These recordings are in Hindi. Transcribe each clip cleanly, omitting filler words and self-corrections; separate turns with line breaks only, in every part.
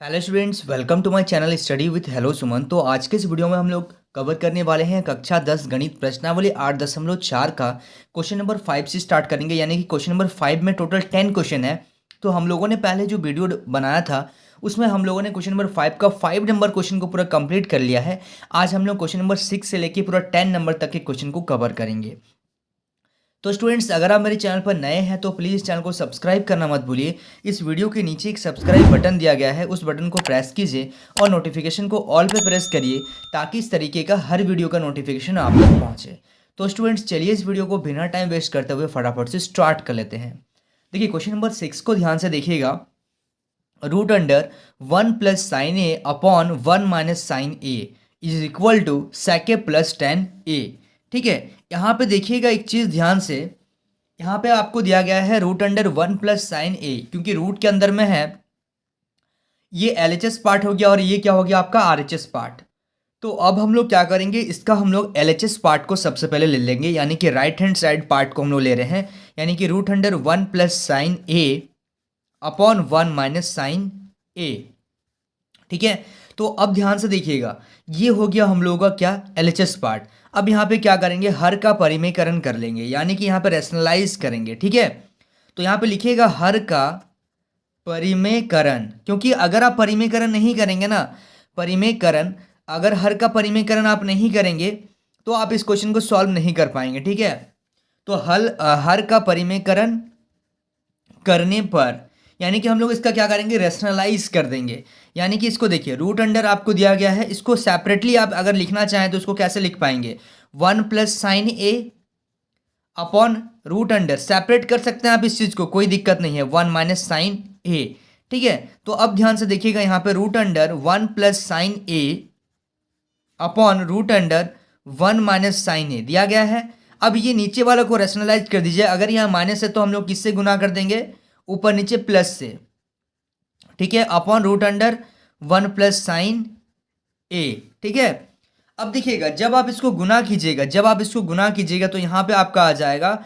Hello students, welcome to my channel study with hello Suman. तो आज के इस वीडियो में हम लोग कवर करने वाले हैं कक्षा 10 गणित प्रश्नावली 8.4 का क्वेश्चन नंबर 5 से स्टार्ट करेंगे। यानी कि क्वेश्चन नंबर 5 में टोटल 10 क्वेश्चन है। तो हम लोगों ने पहले जो वीडियो बनाया था उसमें हम लोगों ने क्वेश्चन नंबर 5 का 5 नंबर क्वेश्चन को पूरा कंप्लीट कर लिया है। आज हम लोग क्वेश्चन नंबर 6 से लेके पूरा 10 नंबर तक के क्वेश्चन को कवर करेंगे। तो स्टूडेंट्स, अगर आप मेरे चैनल पर नए हैं तो प्लीज़ चैनल को सब्सक्राइब करना मत भूलिए। इस वीडियो के नीचे एक सब्सक्राइब बटन दिया गया है, उस बटन को प्रेस कीजिए और नोटिफिकेशन को ऑल पे प्रेस करिए ताकि इस तरीके का हर वीडियो का नोटिफिकेशन आप तक पहुंचे। तो स्टूडेंट्स, चलिए इस वीडियो को बिना टाइम वेस्ट करते हुए फटाफट से स्टार्ट कर लेते हैं। देखिए, क्वेश्चन नंबर 6 को ध्यान से देखिएगा। Root under 1 plus sine A upon 1 minus sine A is equal to sec plus 10 A. ठीक है, यहाँ पे देखिएगा एक चीज़ ध्यान से। यहाँ पे आपको दिया गया है रूट अंडर 1 प्लस साइन ए, क्योंकि रूट के अंदर में है। ये एलएचएस पार्ट हो गया और ये क्या हो गया आपका आरएचएस पार्ट। तो अब हम लोग क्या करेंगे, इसका हम लोग एलएचएस पार्ट को सबसे पहले ले लेंगे, यानी कि राइट हैंड साइड पार्ट को हम लोग ले रहे हैं। यानी कि root under 1 plus sine A upon 1 minus sine A. ठीक है, तो अब ध्यान से देखिएगा, ये हो गया हम लोगों का क्या एलएचएस पार्ट। अब यहाँ पे क्या करेंगे, हर का परिमेयकरण कर लेंगे, यानी कि यहाँ पे रैशनलाइज करेंगे। ठीक है, तो यहाँ पे लिखिएगा हर का परिमेयकरण, क्योंकि अगर आप परिमेयकरण नहीं करेंगे ना, परिमेयकरण, अगर हर का परिमेयकरण आप नहीं करेंगे तो आप इस क्वेश्चन को सॉल्व नहीं कर पाएंगे। ठीक है, तो हर का परिमेयकरण करने पर यानी कि हम लोग इसका क्या करेंगे, रैशनलाइज कर देंगे। यानी कि इसको देखिए, रूट अंडर आपको दिया गया है, इसको सेपरेटली आप अगर लिखना चाहें तो इसको कैसे लिख पाएंगे, 1 plus sine A upon root under, separate कर सकते हैं आप इस चीज़ को, कोई दिक्कत नहीं है, 1 माइनस साइन ए। ठीक है, तो अब ध्यान से देखिएगा, यहाँ पे root under 1 plus sine A upon root under 1 minus sine A दिया गया है। अब ये नीचे वाला को रैशनलाइज कर दीजिए। अगर यहाँ माइनस है तो हम लोग किससे गुना कर देंगे, ऊपर नीचे प्लस से। ठीक है, upon root under 1 plus sine A. ठीक है, अब देखिएगा, जब आप इसको गुना कीजिएगा तो यहाँ पे आपका आ जाएगा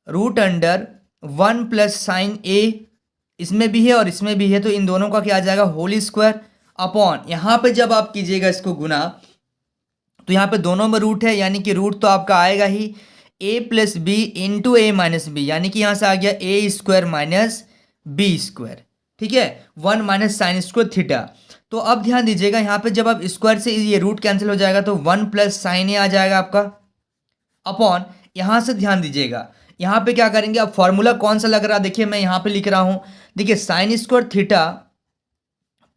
रूट अंडर 1 प्लस साइन ए, इसमें भी है और इसमें भी है, तो इन दोनों का क्या आ जाएगा, होल स्क्वायर अपॉन, यहाँ पे जब आप कीजिएगा इसको गुना तो यहाँ पे दोनों में रूट है, यानी कि रूट तो आपका आएगा ही a plus B into A minus B, यानी कि यहाँ से आ गया A square minus B square. ठीक है, 1 माइनस साइन स्क्वायर थीटा। तो अब ध्यान दीजिएगा, यहाँ पे जब आप स्क्वायर से ये रूट कैंसिल हो जाएगा तो 1 प्लस साइन ए आ जाएगा आपका अपॉन, यहाँ से ध्यान दीजिएगा, यहाँ पे क्या करेंगे, अब फॉर्मूला कौन सा लग रहा है, देखिए मैं यहाँ पे लिख रहा हूँ। देखिए, sign square theta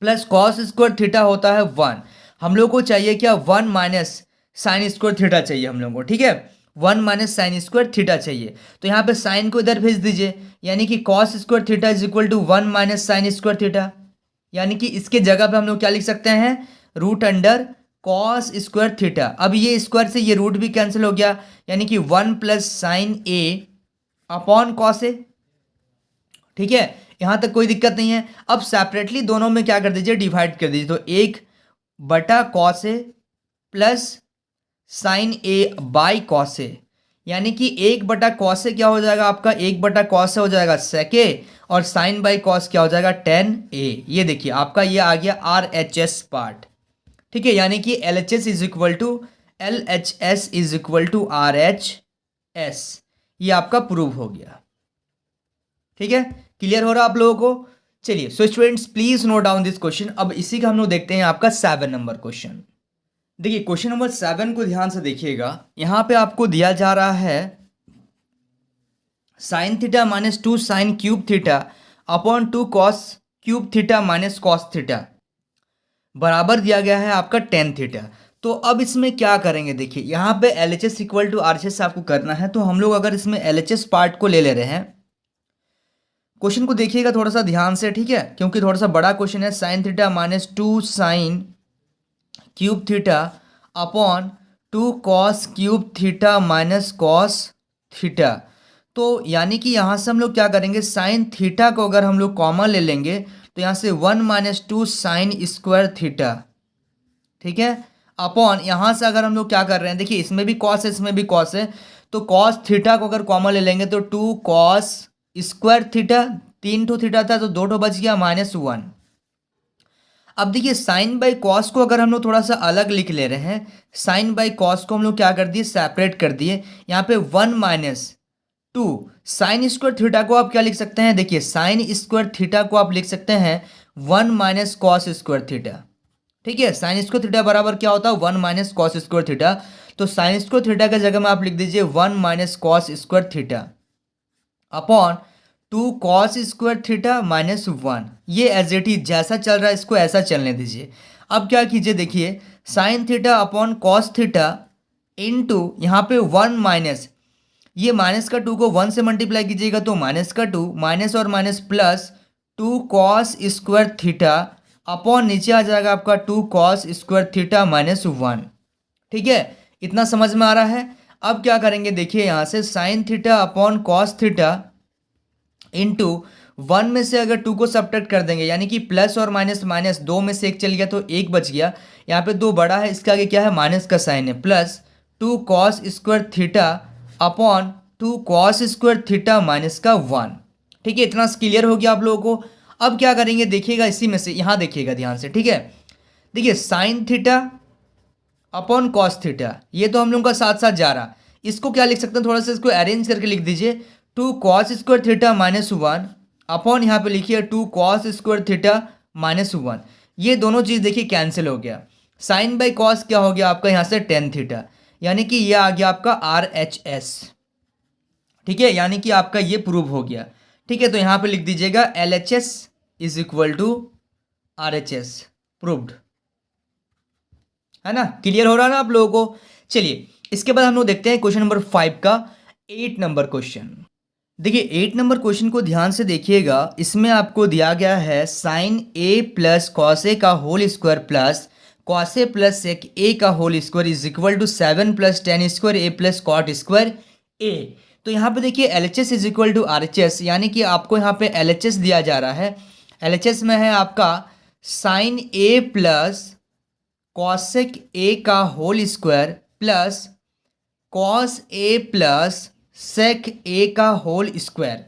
plus cos square theta होता है 1। हम लोग को चाहिए क्या, 1 माइनस साइन स्क्वायर थीटा चाहिए हम लोग को। ठीक है, 1 माइनस साइन स्क्वायर थीटा चाहिए, तो यहाँ पे साइन को इधर भेज दीजिए, यानी कि cos square theta is equal to 1 minus sine square theta. यानी कि इसके जगह पे हम लोग क्या लिख सकते हैं, root under cos square theta. अब ये स्क्वायर से ये रूट भी कैंसिल हो गया, यानी कि 1 plus sine A upon cos A. ठीक है, यहां तक कोई दिक्कत नहीं है। अब सेपरेटली दोनों में क्या कर दीजिए, डिवाइड कर दीजिए, तो 1 बटा cos A plus sine A by cos A, यानी कि 1 बटा कॉस ए क्या हो जाएगा आपका, 1 बटा कॉस ए हो जाएगा सेक ए, और साइन बाई कॉस क्या हो जाएगा, टेन ए। ये देखिए आपका ये आ गया आर एच एस पार्ट। ठीक है, यानी कि L H S is equal to R H S, ये आपका प्रूव हो गया। ठीक है, क्लियर हो रहा आप लोगों को। चलिए, so students please note down this question. अब इसी का हम लोग देखते हैं आपका 7 नंबर क्वेश्चन। देखिए, क्वेश्चन नंबर 7 को ध्यान से देखिएगा। यहां पे आपको दिया जा रहा है sine theta minus 2 sine cube theta upon 2 cos cube theta minus cos theta बराबर दिया गया है आपका टेन थीटा। तो अब इसमें क्या करेंगे, देखिए यहाँ पे L H S equal to R H S आपको करना है। तो हम लोग अगर इसमें एल एच एस पार्ट को ले रहे हैं, क्वेश्चन को देखिएगा थोड़ा सा ध्यान से। ठीक है, क्योंकि थोड़ा सा बड़ा क्वेश्चन है। Sine theta minus 2 sine cube theta upon 2 cos cube theta minus cos theta. तो यानी कि यहाँ से हम लोग क्या करेंगे, साइन थीटा को अगर हम लोग कॉमन ले लेंगे तो यहाँ से 1 माइनस 2 साइन स्क्वायर थीटा। ठीक है, अपॉन यहाँ से अगर हम लोग क्या कर रहे हैं, देखिए इसमें भी कॉस है इसमें भी कॉस है, तो कॉस थीटा को अगर कॉमन ले लेंगे तो 2 कॉस स्क्वायर थीटा, 3 ठो थीटा था तो 2 ठो बच गया, -1। अब देखिए साइन बाई कॉस को अगर हम लोग थोड़ा सा अलग लिख ले रहे हैं, साइन बाई कॉस को हम लोग क्या कर दिए, सेपरेट कर दिए। यहाँ पे 1 माइनस 2 साइन स्क्वायर थीटा को आप क्या लिख सकते हैं, देखिए साइन स्क्वायर थीटा को आप लिख सकते हैं 1 माइनस कॉस स्क्वायर थीटा। ठीक है, साइन स्क्वायर थीटा बराबर क्या होता है, 1 माइनस कॉस स्क्वायर थीटा। तो साइन स्क्वायर थीटा की जगह में आप लिख दीजिए 1 minus cos square theta upon 2 cos square theta minus 1। ये एज इट इज जैसा चल रहा है इसको ऐसा चलने दीजिए। अब क्या कीजिए, देखिए sign theta upon cos theta into यहाँ पे 1 माइनस, ये माइनस का 2 को 1 से मल्टीप्लाई कीजिएगा तो माइनस का 2, माइनस और minus plus 2 cos square theta upon नीचे आ जाएगा आपका 2 कॉस स्क्वायर थीटा माइनस 1। ठीक है, इतना समझ में आ रहा है। अब क्या करेंगे, देखिए यहाँ से sign theta upon cos theta into 1 में से अगर 2 को सब्ट्रैक्ट कर देंगे, यानी कि प्लस और माइनस माइनस, 2 में से 1 चल गया तो 1 बच गया। यहाँ पे 2 बड़ा है, इसके आगे क्या है, माइनस का साइन है, plus 2 cos square theta upon 2 cos square theta minus का 1। ठीक है, इतना क्लियर हो गया आप लोगों को। अब क्या करेंगे, देखिएगा इसी में से, यहाँ देखिएगा ध्यान से। ठीक है, देखिए sign theta upon cos theta, ये तो हम लोगों का साथ साथ जा रहा, इसको क्या लिख सकते हैं, थोड़ा सा इसको अरेंज करके लिख दीजिए 2 cos square theta minus 1 upon यहाँ पे लिखिए 2 कॉस स्क्वायर थीटा माइनस 1। ये दोनों चीज़ देखिए कैंसिल हो गया। साइन बाई कॉस क्या हो गया आपका यहाँ से टेन थीटा, यानी कि ये आ गया आपका RHS। ठीक है, यानी कि आपका ये प्रूव हो गया। ठीक है, तो यहाँ पे लिख दीजिएगा LHS is equal to RHS, proved. है ना, क्लियर हो रहा है ना आप लोगों को। चलिए इसके बाद हम लोग देखते हैं क्वेश्चन नंबर 5 का 8 नंबर क्वेश्चन। देखिए 8 नंबर क्वेश्चन को ध्यान से देखिएगा। इसमें आपको दिया गया है sine A plus cos A का whole square plus cos A plus sec A का whole square is equal to 7 plus tan square A plus cot square A. तो यहाँ पे देखिए LHS is equal to RHS, यानी कि आपको यहाँ पे LHS दिया जा रहा है। LHS में है आपका sine A plus cosec A का whole square plus cos A plus sec A का होल स्क्वायर।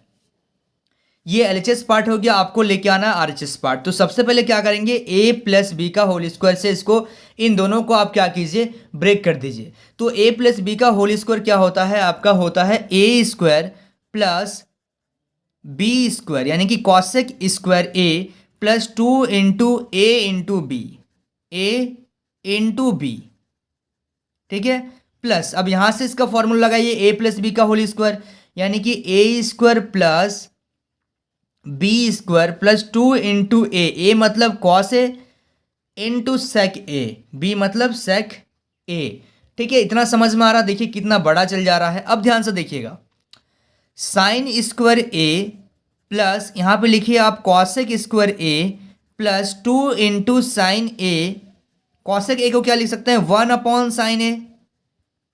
ये LHS पार्ट हो गया, आपको लेके आना RHS पार्ट। तो सबसे पहले क्या करेंगे, a प्लस बी का होल स्क्वायर से इसको, इन दोनों को आप क्या कीजिए, ब्रेक कर दीजिए। तो a प्लस बी का होल स्क्वायर क्या होता है आपका, होता है a square plus B square, यानी कि cosec square a plus 2 into A into B, A into B. ठीक है, प्लस अब यहां से इसका फॉर्मूला लगाइए a प्लस बी का होल स्क्वायर, यानी कि a square plus B square plus 2 into A मतलब cos A into sec A, B मतलब सेक ए। ठीक है, इतना समझ में आ रहा, देखिए कितना बड़ा चल जा रहा है। अब ध्यान से देखिएगा, साइन स्क्वायर ए प्लस यहाँ पे लिखिए आप cosec square A plus 2 into sine A. Cosec ए को क्या लिख सकते हैं, 1 अपॉन साइन ए,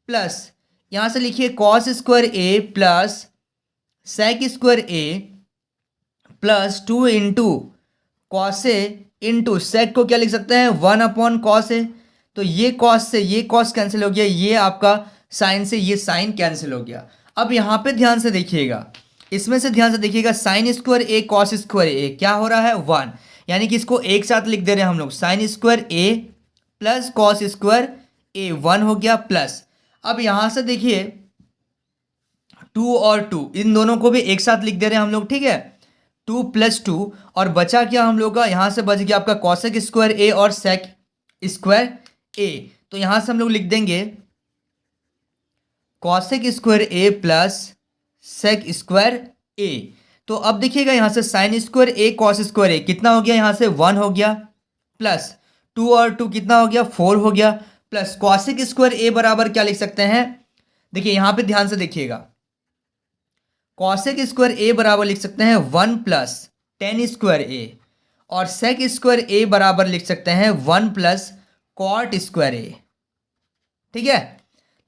प्लस यहाँ से लिखिए cos square A plus sec square A plus 2 into cos A into सेक को क्या लिख सकते हैं, 1 अपॉन कॉस ए। तो ये कॉस से ये कॉस कैंसिल हो गया, ये आपका साइन से ये साइन कैंसिल हो गया। अब यहाँ पे ध्यान से देखिएगा, इसमें से ध्यान से देखिएगा, साइन स्क्वायर ए कॉस स्क्वायर ए क्या हो रहा है, 1, यानी कि इसको एक साथ लिख दे रहे हैं हम लोग, sine square A plus cos square ए 1 हो गया प्लस। अब यहाँ से देखिए 2 और 2 इन दोनों को भी एक साथ लिख दे रहे हैं हम लोग। ठीक है, 2 प्लस 2 और बचा क्या हम लोग का, यहाँ से बच गया आपका कॉसेक स्क्वायर ए और सेक स्क्वायर ए। तो यहाँ से हम लोग लिख देंगे cosec square A plus sec square A. तो अब देखिएगा यहाँ से साइन स्क्वायर ए कॉस स्क्वायर ए कितना हो गया, यहाँ से 1 हो गया प्लस 2 और 2 कितना हो गया, 4 हो गया प्लस कॉसेक स्क्वायर ए बराबर क्या लिख सकते हैं, देखिए यहाँ पे ध्यान से देखिएगा, कॉसेक स्क्वायर ए बराबर लिख सकते हैं 1 प्लस टेन स्क्वायर ए और सेक स्क्वायर ए बराबर लिख सकते हैं 1 प्लस कॉट स्क्वायर ए। ठीक है,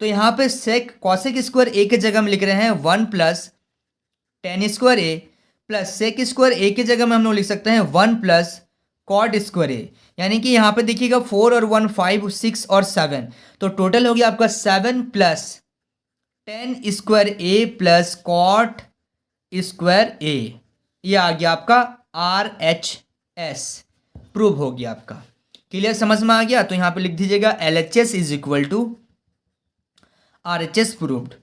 तो यहाँ पे सेक कॉसेक स्क्वायर ए के जगह में लिख रहे हैं 1 plus tan square A plus sec square ए के जगह में हम लोग लिख सकते हैं 1 प्लस कॉट स्क्वायर ए, यानी कि यहाँ पे देखिएगा 4 और 1 5 6 और 7, तो टोटल हो गया आपका 7 plus tan square A plus cot square ए। ये आ गया आपका RHS, प्रूव हो गया आपका। क्लियर, समझ में आ गया? तो यहाँ पे लिख दीजिएगा LHS is equal to RHS proved.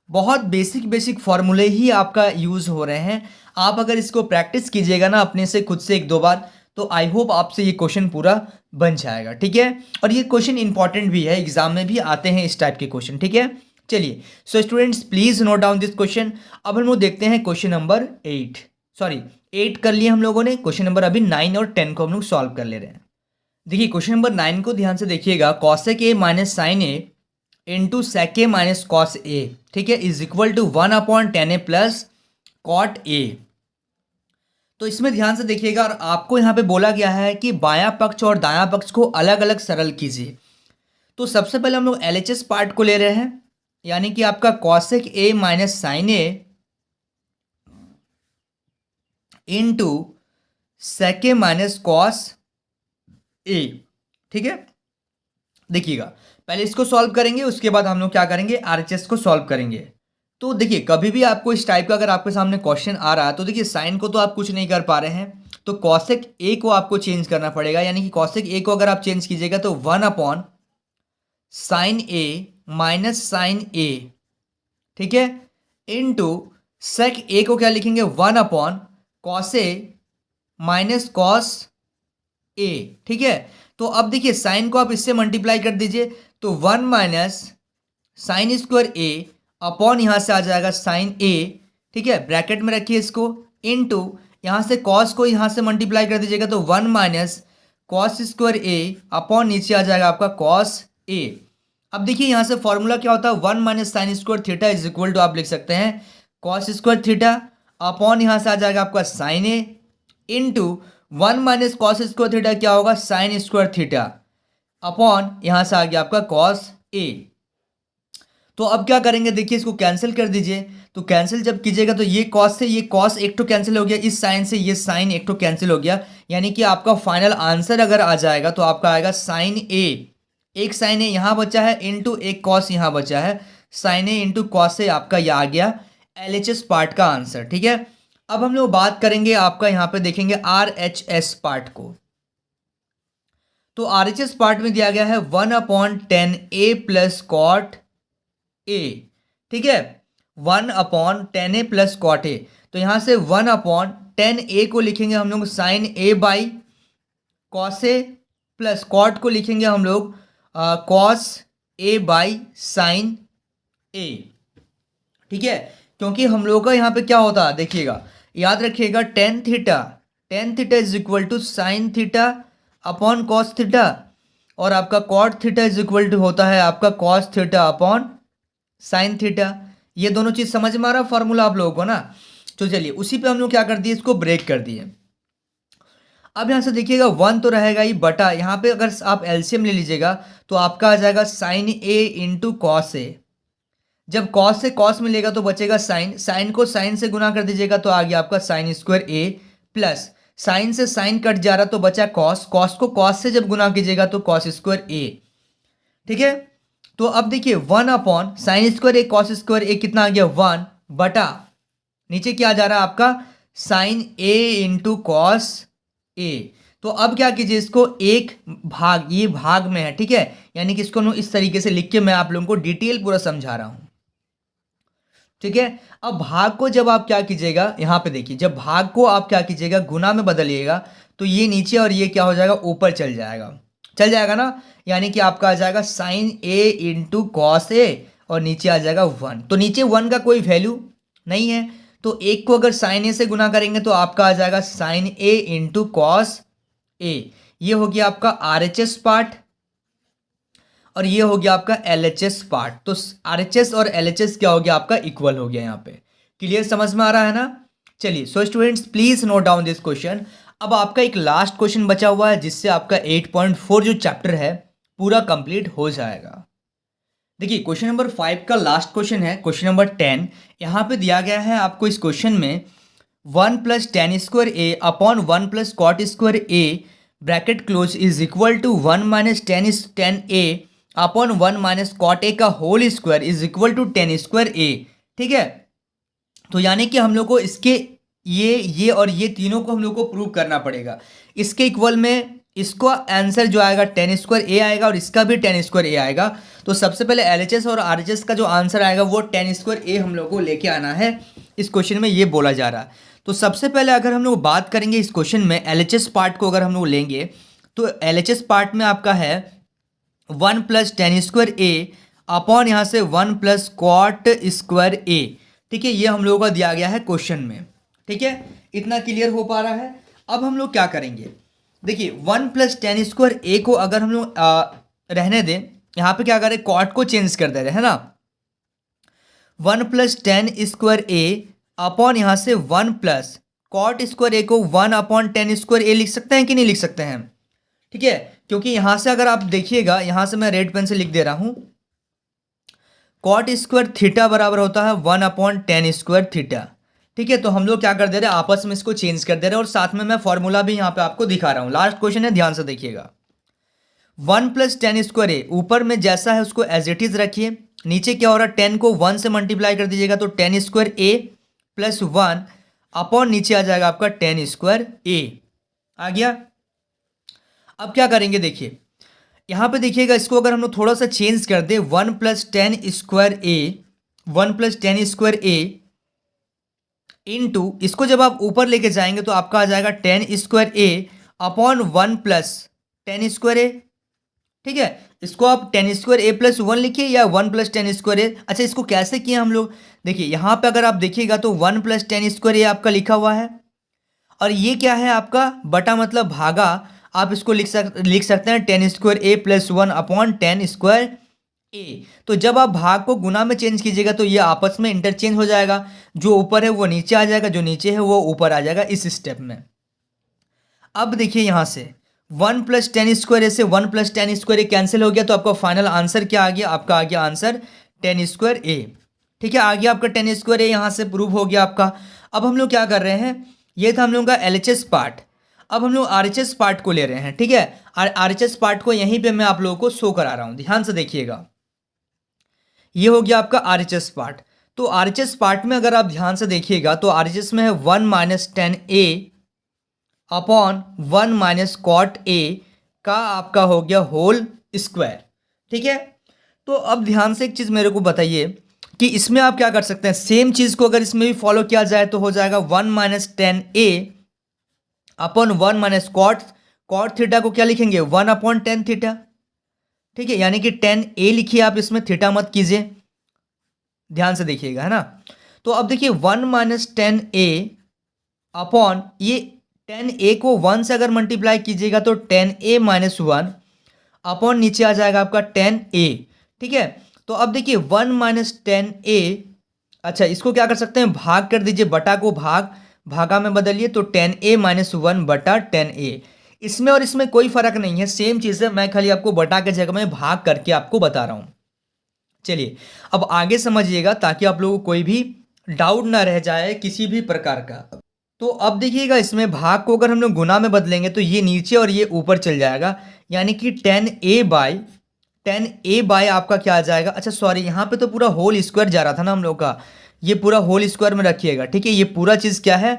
बहुत बेसिक फॉर्मूले ही आपका यूज हो रहे हैं। आप अगर इसको प्रैक्टिस कीजिएगा ना अपने से खुद से 1-2 बार, तो आई होप आपसे ये क्वेश्चन पूरा बन जाएगा। ठीक है, और ये क्वेश्चन इंपॉर्टेंट भी है, एग्जाम में भी आते हैं इस टाइप के क्वेश्चन। ठीक है, चलिए so students please note down this question. अब हम लोग देखते हैं क्वेश्चन नंबर 8 कर लिए हम लोगों ने। क्वेश्चन नंबर अभी 9 और 10 को हम लोग सॉल्व कर ले रहे हैं। देखिए क्वेश्चन नंबर 9 को ध्यान से देखिएगा। Cosec A minus sine A into sec A minus cos A, ठीक है, is equal to 1/10 A plus cot A. तो इसमें ध्यान से देखिएगा, और आपको यहाँ पे बोला गया है कि बायां पक्ष और दायां पक्ष को अलग अलग सरल कीजिए। तो सबसे पहले हम लोग LHS पार्ट को ले रहे हैं, यानी कि आपका cosec A minus sine A into sec A minus cos A. ठीक है, देखिएगा पहले इसको सॉल्व करेंगे, उसके बाद हम लोग क्या करेंगे, RHS को सॉल्व करेंगे। तो देखिए कभी भी आपको इस टाइप का अगर आपके सामने क्वेश्चन आ रहा है, तो देखिए साइन को तो आप कुछ नहीं कर पा रहे हैं, तो कॉसेक ए को आपको चेंज करना पड़ेगा। यानी कि कॉसेक ए को अगर आप चेंज कीजिएगा तो 1/sin A minus sine A, ठीक है, इंटू सेक ए को क्या लिखेंगे, 1/cos A minus cos A. ठीक है, तो अब देखिए साइन को आप इससे मल्टीप्लाई कर दीजिए, तो 1 minus sine square A upon यहाँ से आ जाएगा साइन ए, ठीक है, ब्रैकेट में रखिए इसको, इनटू यहाँ से कॉस को यहाँ से मल्टीप्लाई कर दीजिएगा, तो 1 minus cos square A upon नीचे आ जाएगा आपका कॉस ए। अब देखिए यहाँ से फॉर्मूला क्या होता है, 1 minus sine square theta is equal to आप लिख सकते हैं कॉस स्क्वायर थीटा अपॉन यहाँ से आ जाएगा आपका sine A, into 1 minus cos square theta क्या होगा, साइन स्क्वायर थीटा अपॉन यहाँ से आ गया आपका कॉस ए। तो अब क्या करेंगे, देखिए इसको कैंसिल कर दीजिए। तो कैंसिल जब कीजिएगा तो ये कॉस से ये कॉस एक तो कैंसिल हो गया, इस साइन से ये साइन एक तो कैंसिल हो गया, यानी कि आपका फाइनल आंसर अगर आ जाएगा तो आपका आएगा साइन ए, एक साइन ए यहाँ बचा है इंटू एक कॉस यहाँ बचा है, sine A into cos A आपका ये आ गया LHS पार्ट का आंसर। ठीक है, अब हम लोग बात करेंगे आपका यहाँ पे देखेंगे RHS पार्ट को। तो RHS पार्ट में दिया गया है 1/10 ए प्लस कॉट ए, ठीक है, 1/10 ए प्लस कॉट ए। तो यहाँ से 1/10 ए को लिखेंगे हम लोग sine A by cos A, plus cot को लिखेंगे हम लोग cos A by sine A. ठीक है, क्योंकि हम लोग का यहाँ पे क्या होता है देखिएगा, याद रखिएगा tan theta is equal to sine theta upon cos theta, और आपका cot theta is equal to होता है आपका cos theta upon sine theta. ये दोनों चीज़ समझ में आ रहा फॉर्मूला आप लोगों को ना। तो चलिए उसी पे हम लोग क्या कर दिए, इसको ब्रेक कर दिए। अब यहाँ से देखिएगा 1 तो रहेगा ही, बटा यहाँ पे अगर आप LCM ले लीजिएगा तो आपका आ जाएगा sign A into cos A. जब कॉस से कॉस मिलेगा तो बचेगा साइन, साइन को साइन से गुना कर दीजिएगा तो आ गया आपका sine square A, plus sign से साइन कट जा रहा तो बचा कॉस, कॉस को कॉस से जब गुना कीजिएगा तो कॉस स्क्वायर ए। ठीक है, तो अब देखिए 1/sin स्क्वायर ए कॉस स्क्वायर ए कितना आ गया 1 बटा नीचे क्या आ जा रहा है आपका sine A into cos A. तो अब क्या कीजिए, इसको एक भाग, ये भाग में है, ठीक है, यानी कि इसको इस तरीके से लिख के मैं आप लोगों को डिटेल पूरा समझा रहा हूं। ठीक है, अब भाग को जब आप क्या कीजिएगा, यहाँ पे देखिए, जब भाग को आप क्या कीजिएगा गुना में बदलिएगा तो ये नीचे और ये क्या हो जाएगा ऊपर चल जाएगा ना, यानी कि आपका आ जाएगा sign A into cos A और नीचे आ जाएगा 1। तो नीचे 1 का कोई वैल्यू नहीं है, तो एक को अगर साइन ए से गुना करेंगे तो आपका आ जाएगा sign A into cos A. ये हो गया आपका RHS पार्ट और ये हो गया आपका LHS पार्ट। तो RHS और LHS क्या हो गया आपका इक्वल हो गया यहाँ पे। क्लियर, समझ में आ रहा है ना। चलिए so students please note down this question. अब आपका एक लास्ट क्वेश्चन बचा हुआ है जिससे आपका 8.4 जो चैप्टर है पूरा कंप्लीट हो जाएगा। देखिए क्वेश्चन नंबर 5 का लास्ट क्वेश्चन है, क्वेश्चन नंबर 10। यहाँ पे दिया गया है आपको इस क्वेश्चन में 1 + tan square A upon 1 + cot square A bracket close is equal to 1 - tan ए अपॉन 1 - cot ए का whole square is equal to tan square A. ठीक है, तो यानी कि हम लोग को इसके ये और ये तीनों को हम लोग को प्रूव करना पड़ेगा। इसके इक्वल में इसको आंसर जो आएगा 10² आएगा और इसका भी 10² आएगा। तो सबसे पहले LHS और RHS का जो आंसर आएगा वो 10² हम लोग को लेके आना है, इस क्वेश्चन में ये बोला जा रहा है। तो सबसे पहले अगर हम लोग बात करेंगे इस क्वेश्चन में LHS पार्ट को अगर हम लोग लेंगे तो LHS पार्ट में आपका है 1 + tan² अपॉन यहाँ से 1 + cot², ठीक है, ये हम लोगों का दिया गया है क्वेश्चन में। ठीक है, इतना क्लियर हो पा रहा है। अब हम लोग क्या करेंगे, देखिए 1 + tan² को अगर हम लोग रहने दें, यहाँ पे क्या करें, कॉट को चेंज कर दे रहे हैं ना, 1 + tan² अपॉन यहाँ से 1 + cot² को 1 अपॉन tan² लिख सकते हैं कि नहीं लिख सकते हैं। ठीक है, क्योंकि यहाँ से अगर आप देखिएगा, यहाँ से मैं रेड पेन से लिख दे रहा हूँ, cot² बराबर होता है 1 अपॉन tan²। ठीक है, तो हम लोग क्या कर दे रहे हैं, आपस में इसको चेंज कर दे रहे हैं और साथ में मैं फॉर्मूला भी यहाँ पे आपको दिखा रहा हूँ। लास्ट क्वेश्चन है, ध्यान से देखिएगा। 1 + tan² ऊपर में जैसा है उसको एज इट इज रखिए, नीचे क्या हो रहा है, 10 को 1 से मल्टीप्लाई कर दीजिएगा तो tan² + 1 अपॉन नीचे आ जाएगा आपका tan² आ गया। अब क्या करेंगे, देखिए यहाँ पे देखिएगा, इसको अगर हम लोग थोड़ा सा चेंज कर दे, 1 + tan², 1 + tan² इनटू, इसको जब आप ऊपर लेके जाएंगे तो आपका आ जाएगा tan² अपॉन 1 + tan²। ठीक है, इसको आप tan² + 1 लिखिए या 1 + tan²। अच्छा, इसको कैसे किए हम लोग, देखिए यहाँ पे अगर आप देखिएगा तो 1 + tan² आपका लिखा हुआ है और ये क्या है आपका बटा मतलब भागा, आप इसको लिख सकते हैं tan² + 1 अपॉन tan²। तो जब आप भाग को गुना में चेंज कीजिएगा तो ये आपस में इंटरचेंज हो जाएगा, जो ऊपर है वो नीचे आ जाएगा, जो नीचे है वो ऊपर आ जाएगा, इस स्टेप में। अब देखिए यहाँ से 1 + tan² से 1 + tan² कैंसिल हो गया, तो आपका फाइनल आंसर क्या आ गया, आपका आ गया आंसर tan²। ठीक है, आ गया आपका tan², यहाँ से प्रूव हो गया आपका। अब हम लोग क्या कर रहे हैं, ये था हम लोग का LHS पार्ट। अब हम लोग RHS पार्ट को ले रहे हैं। ठीक है, RHS पार्ट को यहीं पे मैं आप लोगों को शो करा रहा हूँ, ध्यान से देखिएगा। ये हो गया आपका RHS पार्ट। तो RHS पार्ट में अगर आप ध्यान से देखिएगा तो RHS में है 1 - tan अपॉन 1 - cot का आपका हो गया होल स्क्वायर। ठीक है, तो अब ध्यान से एक चीज़ मेरे को बताइए कि इसमें आप क्या कर सकते हैं, सेम चीज़ को अगर इसमें भी फॉलो किया जाए तो हो जाएगा 1 - tan अपॉन 1 - cot को क्या लिखेंगे, 1 अपॉन tan थीटा। ठीक है, यानी कि tan लिखिए आप, इसमें थीटा मत कीजिए, ध्यान से देखिएगा, है ना। तो अब देखिए 1 - tan अपॉन ये tan को 1 से अगर मल्टीप्लाई कीजिएगा तो tan - 1 अपॉन नीचे आ जाएगा आपका tan। ठीक है, तो अब देखिए 1 - tan, अच्छा इसको क्या कर सकते हैं, भाग कर दीजिए, बटा को भागा में बदलिए तो tan -1 बटा tan। इसमें और इसमें कोई फर्क नहीं है, सेम चीज़ है, मैं खाली आपको बटा के जगह में भाग करके आपको बता रहा हूँ। चलिए अब आगे समझिएगा ताकि आप लोगों को कोई भी डाउट ना रह जाए किसी भी प्रकार का। तो अब देखिएगा, इसमें भाग को अगर हम लोग गुना में बदलेंगे तो ये नीचे और ये ऊपर चल जाएगा, यानी कि tan a बाय आपका क्या आ जाएगा, अच्छा सॉरी, यहाँ पे तो पूरा होल स्क्वायर जा रहा था ना हम लोग का, ये पूरा होल स्क्वायर में रखिएगा। ठीक है, ये पूरा चीज़ क्या है,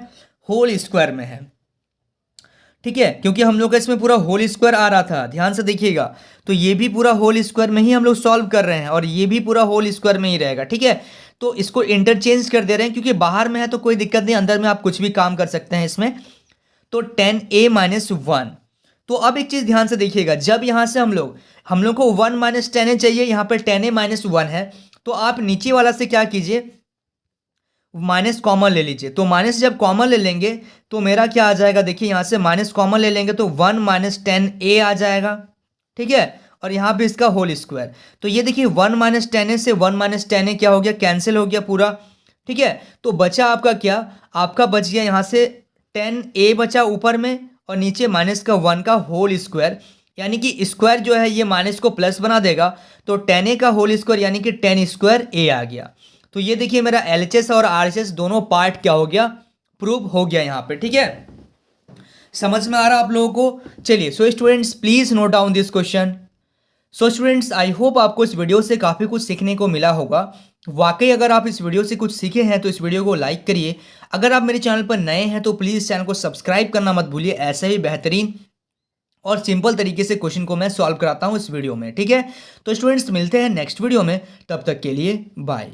होल स्क्वायर में है। ठीक है, क्योंकि हम लोग का इसमें पूरा होल स्क्वायर आ रहा था, ध्यान से देखिएगा, तो ये भी पूरा होल स्क्वायर में ही हम लोग सॉल्व कर रहे हैं और ये भी पूरा होल स्क्वायर में ही रहेगा। ठीक है, तो इसको इंटरचेंज कर दे रहे हैं, क्योंकि बाहर में है तो कोई दिक्कत नहीं, अंदर में आप कुछ भी काम कर सकते हैं इसमें। तो tan a - 1, तो अब एक चीज़ ध्यान से देखिएगा, जब यहाँ से हम लोग को 1 - tan a चाहिए, यहाँ पर tan a - 1 है, तो आप नीचे वाला से क्या कीजिए, माइनस कॉमन ले लीजिए। तो माइनस जब कॉमन ले लेंगे तो मेरा क्या आ जाएगा, देखिए यहाँ से माइनस कॉमन ले लेंगे तो 1 - tan a आ जाएगा। ठीक है, और यहाँ पे इसका होल स्क्वायर, तो ये देखिए 1 - tan a से 1 - tan a क्या हो गया, कैंसिल हो गया पूरा। ठीक है, तो बचा आपका क्या, आपका बच गया यहाँ से tan a बचा ऊपर में और नीचे -1 का होल स्क्वायर, यानी कि स्क्वायर जो है ये माइनस को प्लस बना देगा, तो tan a का होल स्क्वायर यानी कि tan² a आ गया। तो ये देखिए मेरा LHS और RHS दोनों पार्ट क्या हो गया, प्रूव हो गया यहाँ पे। ठीक है, समझ में आ रहा आप लोगों को। चलिए, so students please note down this question. So students I hope आपको इस वीडियो से काफ़ी कुछ सीखने को मिला होगा। वाकई अगर आप इस वीडियो से कुछ सीखे हैं तो इस वीडियो को लाइक करिए। अगर आप मेरे चैनल पर नए हैं तो प्लीज़ चैनल को सब्सक्राइब करना मत भूलिए, ऐसे ही बेहतरीन और सिंपल तरीके से क्वेश्चन को मैं सॉल्व कराता हूँ इस वीडियो में, ठीक है। तो स्टूडेंट्स मिलते हैं नेक्स्ट वीडियो में, तब तक के लिए बाय।